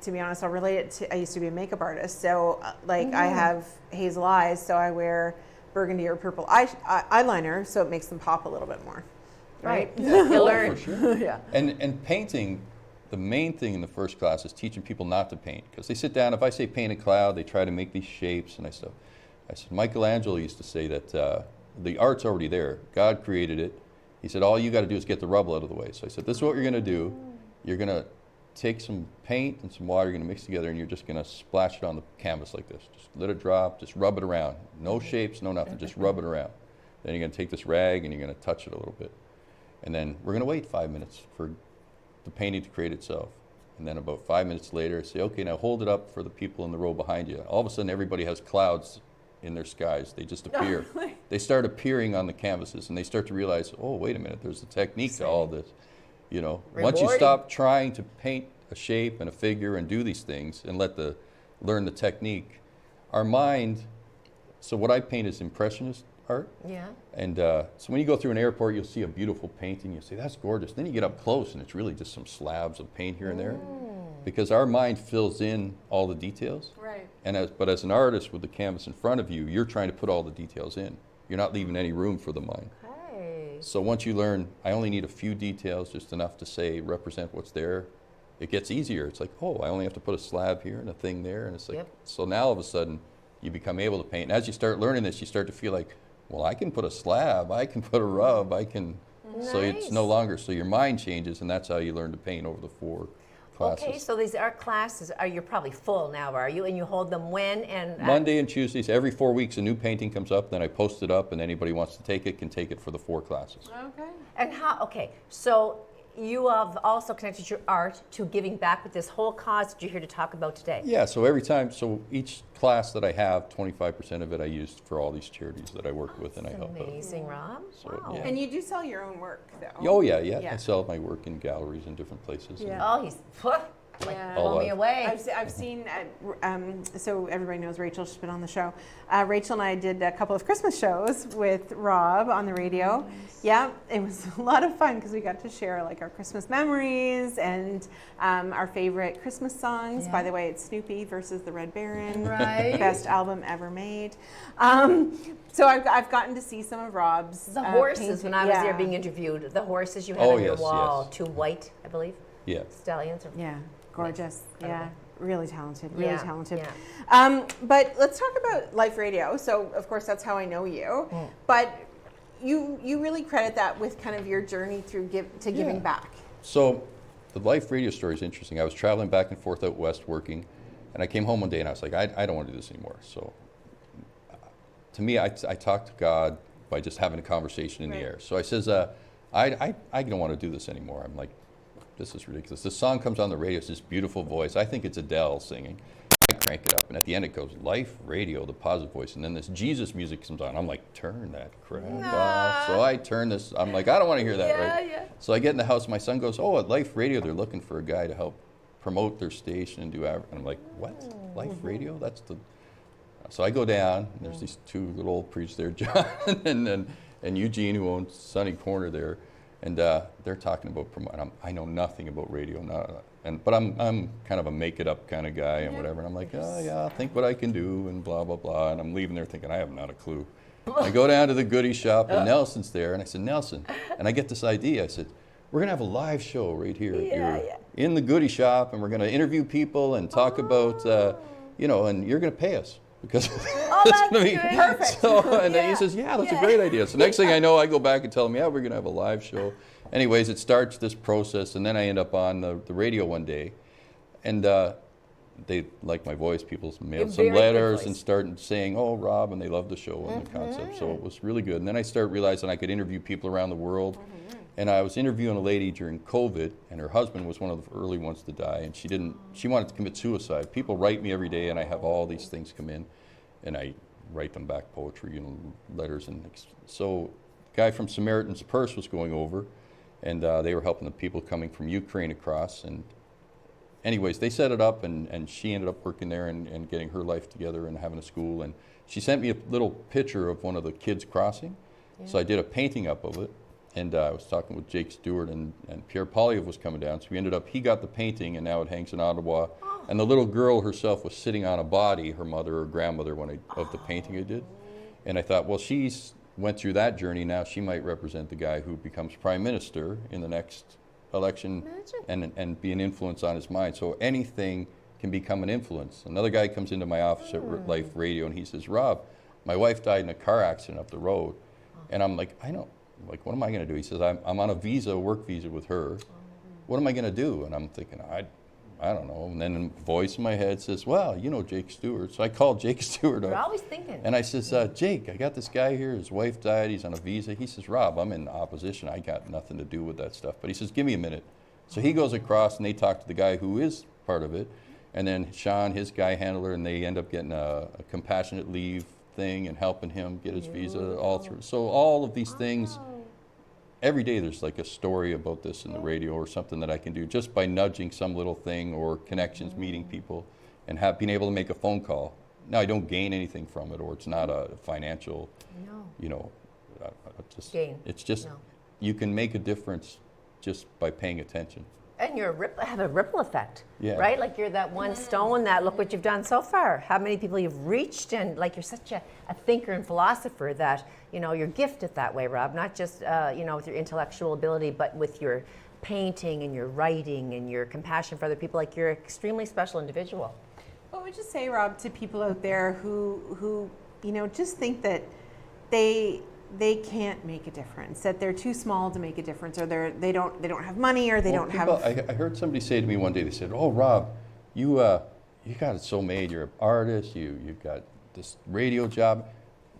to be honest, I'll relate it to, I used to be a makeup artist, so I have hazel eyes, so I wear burgundy or purple eyeliner, so it makes them pop a little bit more. Right? You learn. For sure. Yeah. And painting, the main thing in the first class is teaching people not to paint, because they sit down. If I say paint a cloud, they try to make these shapes, and I said Michelangelo used to say that the art's already there. God created it. He said all you got to do is get the rubble out of the way. So I said, this is what you're going to do. You're going to take some paint and some water, you're going to mix together, and you're just going to splash it on the canvas like this. Just let it drop, just rub it around. No shapes, no nothing, just rub it around. Then you're going to take this rag and you're going to touch it a little bit. And then we're going to wait 5 minutes for the painting to create itself. And then about 5 minutes later, say, okay, now hold it up for the people in the row behind you. All of a sudden, everybody has clouds in their skies. They just appear. They start appearing on the canvases, and they start to realize, oh, wait a minute, there's a technique to all this. You know, once you stop trying to paint a shape and a figure and do these things and learn the technique, our mind, so what I paint is impressionist art. Yeah. And so when you go through an airport, you'll see a beautiful painting. You'll say, that's gorgeous. Then you get up close, and it's really just some slabs of paint here and there. Because our mind fills in all the details. Right. But as an artist with the canvas in front of you, you're trying to put all the details in. You're not leaving any room for the mind. Hey. So once you learn, I only need a few details, just enough to say, represent what's there, it gets easier. It's like, oh, I only have to put a slab here and a thing there. And it's like, Yep. so now all of a sudden, you become able to paint. And as you start learning this, you start to feel like, well, I can put a slab, I can put a rub, I can. So it's Nice. no longer, so your mind changes, and that's how you learn to paint over the 4 classes. Okay, so these art classes, you're probably full now, are you? And you hold them when and Monday and Tuesdays, every 4 weeks, a new painting comes up, then I post it up, and anybody who wants to take it can take it for the 4 classes. Okay. And how? Okay, so you have also connected your art to giving back with this whole cause that you're here to talk about today. Yeah, so every time, so each class that I have, 25% of it I use for all these charities that I work with and I help out. Amazing, Rob. So, Wow. yeah. And you do sell your own work, though. Oh, yeah, yeah. Yeah. I sell my work in galleries in different places. and- Yeah. Oh, he's Yeah. All blow me of- away. I've seen, so everybody knows Rachel, she's been on the show. Rachel and I did a couple of Christmas shows with Rob on the radio. Yeah, it was a lot of fun because we got to share like our Christmas memories and our favorite Christmas songs. Yeah. By the way, it's Snoopy versus the Red Baron. Right. Best album ever made. So I've gotten to see some of Rob's The horses, painting- when I was there yeah. being interviewed, the horses you had Oh, on your yes, wall, yes. 2 white, I believe, Yeah. stallions. Or, Yeah, gorgeous. Yeah, really talented. Really Yeah, talented. yeah. But let's talk about Life Radio. So, of course, that's how I know you. But you really credit that with kind of your journey through giving Yeah. back. So the Life radio story is interesting. I was traveling back and forth out west working, and I came home one day and I was like, I don't want to do this anymore. So to me, I talked to God by just having a conversation in Right. the air. So I says, I don't want to do this anymore. I'm like, this is ridiculous. This song comes on the radio, it's this beautiful voice. I think it's Adele singing. I crank it up, and at the end it goes, Life Radio, the positive voice. And then this Jesus music comes on. I'm like, turn that crap off. So I turn this, I'm like, I don't want to hear that, right? yeah. So I get in the house, my son goes, oh, at Life Radio, they're looking for a guy to help promote their station and do and I'm like, what? Life Radio? That's the... So I go down, and there's these 2 little old priests there, John and Eugene, who owns Sunny Corner there, and they're talking about promoting. I know nothing about radio, but I'm kind of a make it up kind of guy and whatever, and I'm like, oh yeah, I'll think what I can do and blah blah blah, and I'm leaving there thinking I have not a clue. I go down to the goodie shop, and Nelson's there, and I said, Nelson, and I get this idea. I said, we're gonna have a live show right here in the goodie shop, and we're gonna interview people and talk about, and you're gonna pay us. Because it's gonna be Perfect. So, and then he says, yeah, that's a great idea. So next thing I know, I go back and tell him, yeah, we're gonna have a live show. Anyways, it starts this process, and then I end up on the radio one day, and they like my voice. People mailed You're some very good letters voice. and started saying, oh, Rob, and they love the show and the concept. So it was really good. And then I started realizing I could interview people around the world. And I was interviewing a lady during COVID, and her husband was one of the early ones to die, and she wanted to commit suicide. People write me every day, and I have all these things come in, and I write them back poetry, letters. And so a guy from Samaritan's Purse was going over, and they were helping the people coming from Ukraine across. And anyways, they set it up, and she ended up working there and getting her life together and having a school. And she sent me a little picture of one of the kids crossing. So I did a painting up of it. And I was talking with Jake Stewart, and Pierre Polyev was coming down. So we ended up, he got the painting, and now it hangs in Ottawa. And the little girl herself was sitting on a body, her mother or grandmother, of the painting I did. And I thought, well, she's went through that journey. Now she might represent the guy who becomes prime minister in the next election and be an influence on his mind. So anything can become an influence. Another guy comes into my office at Life Radio, and he says, Rob, my wife died in a car accident up the road. And I'm like, I know. Like, what am I going to do? He says, I'm on a work visa with her. What am I going to do? And I'm thinking, I don't know. And then a voice in my head says, well, you know Jake Stewart. So I called Jake Stewart You're up. always thinking. And I says, Jake, I got this guy here. His wife died. He's on a visa. He says, Rob, I'm in opposition. I got nothing to do with that stuff. But he says, give me a minute. So he goes across, and they talk to the guy who is part of it. And then Sean, his guy handler, and they end up getting a compassionate leave thing and helping him get his visa all through. So all of these things, every day there's like a story about this in the radio or something that I can do just by nudging some little thing or connections, meeting people, and being able to make a phone call. Now, I don't gain anything from it, or it's not a financial, No. you know, just Gain. it's just No. you can make a difference just by paying attention. And you're have a ripple effect, Yeah. right? Like you're that one stone that look what you've done so far. How many people you've reached, and like you're such a thinker and philosopher that you're gifted that way, Rob. Not just with your intellectual ability, but with your painting and your writing and your compassion for other people. Like you're an extremely special individual. What would you say, Rob, to people out there who just think that they can't make a difference, that they're too small to make a difference, or they don't have money, or they Well, don't people, have. I heard somebody say to me one day. They said, "Oh, Rob, you got it so made. You're an artist. You've got this radio job."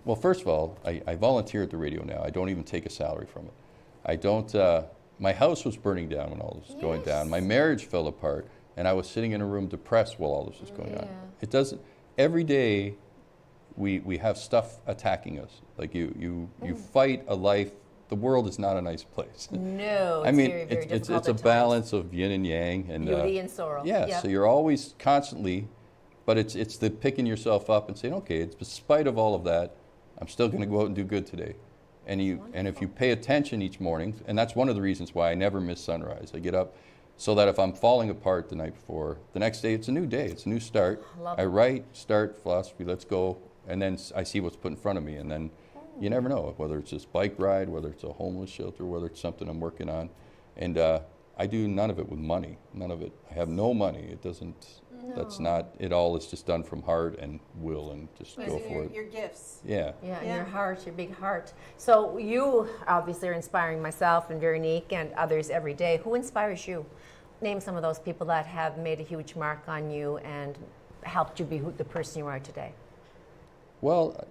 Well, first of all, I volunteer at the radio now. I don't even take a salary from it. I don't. My house was burning down when all this was going down. My marriage fell apart, and I was sitting in a room depressed while all this was going on. It doesn't. Every day, we have stuff attacking us. Like you fight a life. The world is not a nice place. No, it's I mean, very, very it's difficult a at times. balance of yin and yang, and Beauty and sorrow. yeah. Yep. So you're always constantly, but it's the picking yourself up and saying, okay, it's despite of all of that, I'm still going to go out and do good today. And if you pay attention each morning, and that's one of the reasons why I never miss sunrise. I get up so that if I'm falling apart the night before, the next day it's a new day, it's a new start. Love I it. write, start philosophy, let's go, and then I see what's put in front of me, and then you never know whether it's this bike ride, whether it's a homeless shelter, whether it's something I'm working on, and I do none of it with money. None of it. I have no money. It doesn't. That's not. It all is just done from heart and will, and just go for it. Your gifts. Yeah. Yeah, and Yeah. your heart, your big heart. So you obviously are inspiring myself and Veronique and others every day. Who inspires you? Name some of those people that have made a huge mark on you and helped you be the person you are today. Well,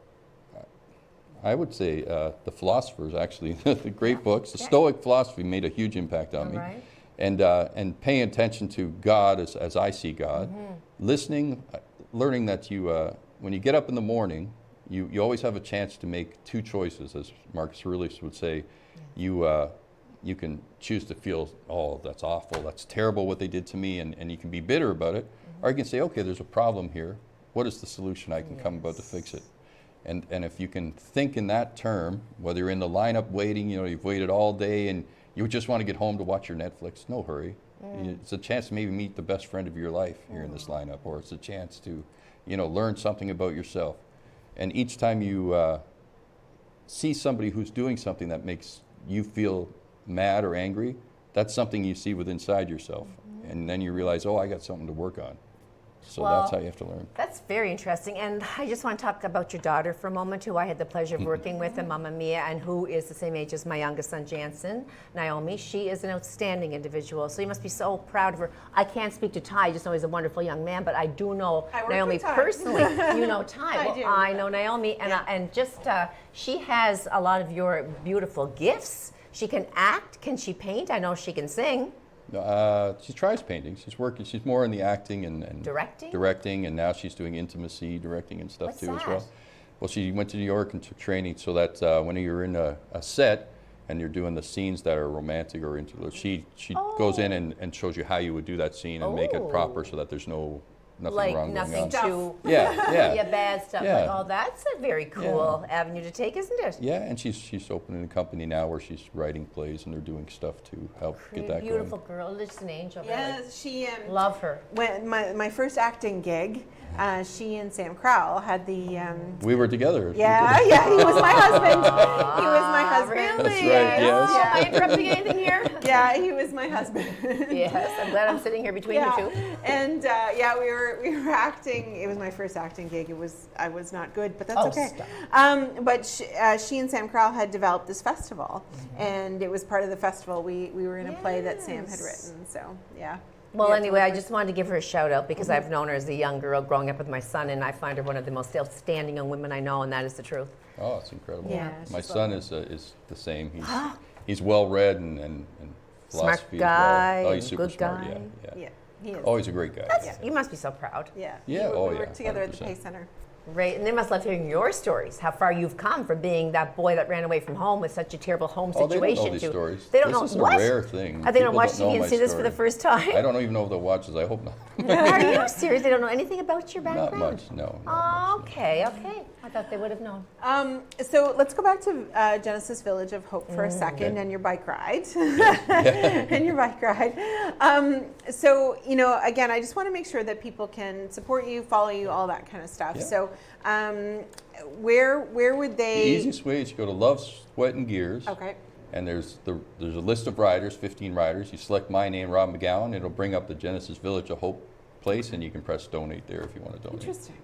I would say the philosophers, actually, the great books. The Okay. Stoic philosophy made a huge impact on All me. right. And paying attention to God as I see God, listening, learning that when you get up in the morning, you always have a chance to make two choices, as Marcus Aurelius would say. You can choose to feel, oh, that's awful, that's terrible what they did to me, and you can be bitter about it, or you can say, okay, there's a problem here. What is the solution I can come about to fix it? And if you can think in that term, whether you're in the lineup waiting, you've waited all day and you just want to get home to watch your Netflix, no hurry. It's a chance to maybe meet the best friend of your life here in this lineup, or it's a chance to, learn something about yourself. And each time you see somebody who's doing something that makes you feel mad or angry, that's something you see within inside yourself. And then you realize, oh, I got something to work on. So Well, that's how you have to learn. That's very interesting. And I just want to talk about your daughter for a moment, who I had the pleasure of working with, and Mamma Mia, and who is the same age as my youngest son, Jansen, Naomi. She is an outstanding individual. So you must be so proud of her. I can't speak to Ty, I just know he's a wonderful young man, but I do know I work Naomi with Ty. personally. You know Ty. I Well, do. I know Naomi, and just she has a lot of your beautiful gifts. She can act. Can she paint? I know she can sing. She tries painting. She's working. She's more in the acting and Directing? Directing, and now she's doing intimacy directing and stuff What's too as that? well. Well, she went to New York and took training so that when you're in a set and you're doing the scenes that are romantic or interlude, she goes in and shows you how you would do that scene and make it proper so that there's nothing Like wrong nothing going on. too Yeah. bad stuff. Yeah. Like, oh, that's a very cool avenue to take, isn't it? Yeah, and she's opening a company now where she's writing plays and they're doing stuff to help get that Beautiful going. girl, just an angel. Yeah, Really. she. Love her. When my first acting gig, she and Sam Crowell had the. We were together. Yeah, he was my husband. He was my husband. That's right, yes. Oh, am I interrupting anything here? Yeah, he was my husband. Yes, I'm glad I'm sitting here between you two. And we were acting. It was my first acting gig. I was not good, but that's Oh, okay. stop. But she and Sam Crowell had developed this festival, and it was part of the festival. We were in a play that Sam had Yes. written. So yeah. Well, Yeah, anyway, I just wanted to give her a shout out because I've known her as a young girl growing up with my son, and I find her one of the most outstanding young women I know, and that is the truth. Oh, it's incredible. Yeah, My she's son is the same. He's well read and Smart philosophy guy, as well. Oh, he's super good smart. guy. Yeah. Yeah, he is. Oh, he's a great guy. You must be so proud. Yeah. Yeah, We oh, yeah, worked together at the 100%. Pay Center. Right, and they must love hearing your stories, how far you've come from being that boy that ran away from home with such a terrible home Oh, they situation. don't know these to- stories. They don't this know is what? a rare thing. Are they going to People watch don't know TV and my see this for the story. first time? I don't even know if they'll watch this. I hope not. Are you serious? They don't know anything about your background? Not much, no. Oh, okay. I thought they would have known. So let's go back to Genesis Village of Hope for a second, Okay. and your bike ride. And your bike ride. So, you know, again, I just want to make sure that people can support you, follow you, all that kind of stuff. Yeah. So, where would The they? easiest way is you go to Love, Sweat, and Gears. Okay. And there's a list of riders, 15 riders. You select my name, Rob McGowan. It'll bring up the Genesis Village of Hope place, and you can press donate there if you want to donate. Interesting.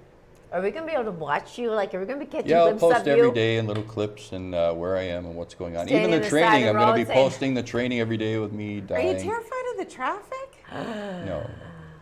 Are we going to be able to watch you? Like, are we going to be catching Yeah, I'll glimpses of post you? every day in little clips and where I am and what's going on. Standing Even on the the side of training, the I'm going to road be saying- posting the training every day with me Are dying. you terrified of the traffic? No.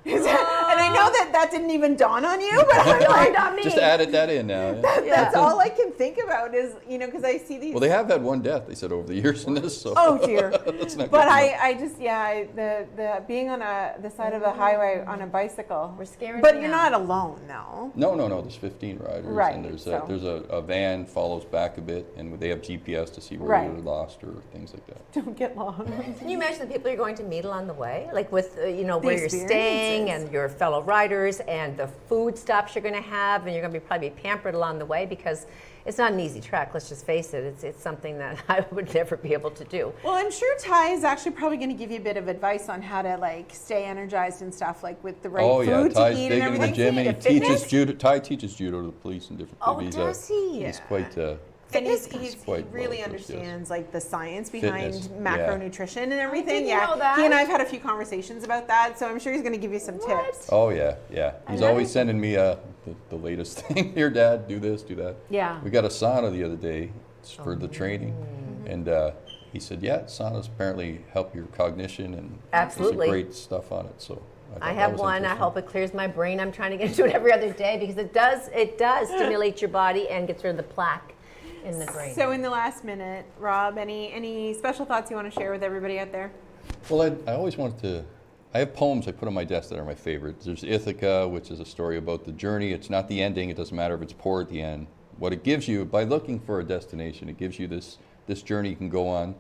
And I know that didn't even dawn on you, but I'm like, Dawned on me. Just added that in now. Yeah. that's all I can think about is, you know, because I see these. Well, they have had one death, they said, over the years in this. So Oh dear. that's not But good enough. I just the being on the side of the highway on a bicycle. We're scaring But me you're now. not alone, no. No. There's 15 riders, Right, and there's so- a van follows back a bit, and they have GPS to see where Right. you're lost or things like that. Don't get lost. Can you imagine the people you're going to meet along the way? Like with, you know, where you're staying experiences. and your fellow riders and the food stops you're going to have, and you're going to be probably pampered along the way because it's not an easy trek, let's just face it. It's something that I would never be able to do. Well, I'm sure Ty is actually probably going to give you a bit of advice on how to like stay energized and stuff, like with the right Oh yeah, food Ty's to eat big and in the everything. gym, and he The fitness? teaches judo. Ty teaches judo to the police and different. Oh, he's does he? He's Yeah. quite. And Fitness he quite really well versed, yes. understands like the science behind Fitness, macronutrition and everything. didn't know that. He and I've had a few conversations about that, so I'm sure he's going to give you some What? tips. Oh yeah. He's love always it. sending me the latest thing. Here, Dad, do this, do that. Yeah. We got a sauna the other day for Oh. the training, and he said, "Yeah, saunas apparently help your cognition and Absolutely. there's some great stuff on it." So thought I that have was one. I interesting. hope it clears my brain. I'm trying to get into it every other day because it does stimulate your body and gets rid of the plaque in the brain. So in the last minute, Rob, any special thoughts you want to share with everybody out there? Well, I always wanted to. I have poems I put on my desk that are my favorites. There's Ithaca, which is a story about the journey. It's not the ending. It doesn't matter if it's poor at the end. What it gives you, by looking for a destination, it gives you this journey you can go on.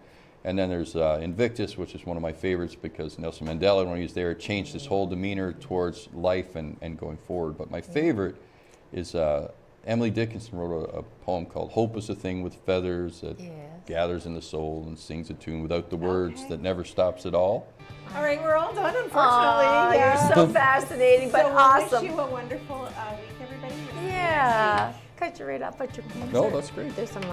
And then there's Invictus, which is one of my favorites because Nelson Mandela, when he was there, it changed his whole demeanor towards life and going forward. But my favorite is Emily Dickinson wrote a poem called Hope is a Thing with Feathers that Yes. gathers in the soul and sings a tune without the words that never stops at all. All right, we're all done, unfortunately. Aw, you're so fascinating, but so we'll awesome. wish you a wonderful week, everybody. Yeah. Cut you right up at your No, that's great. There's some of my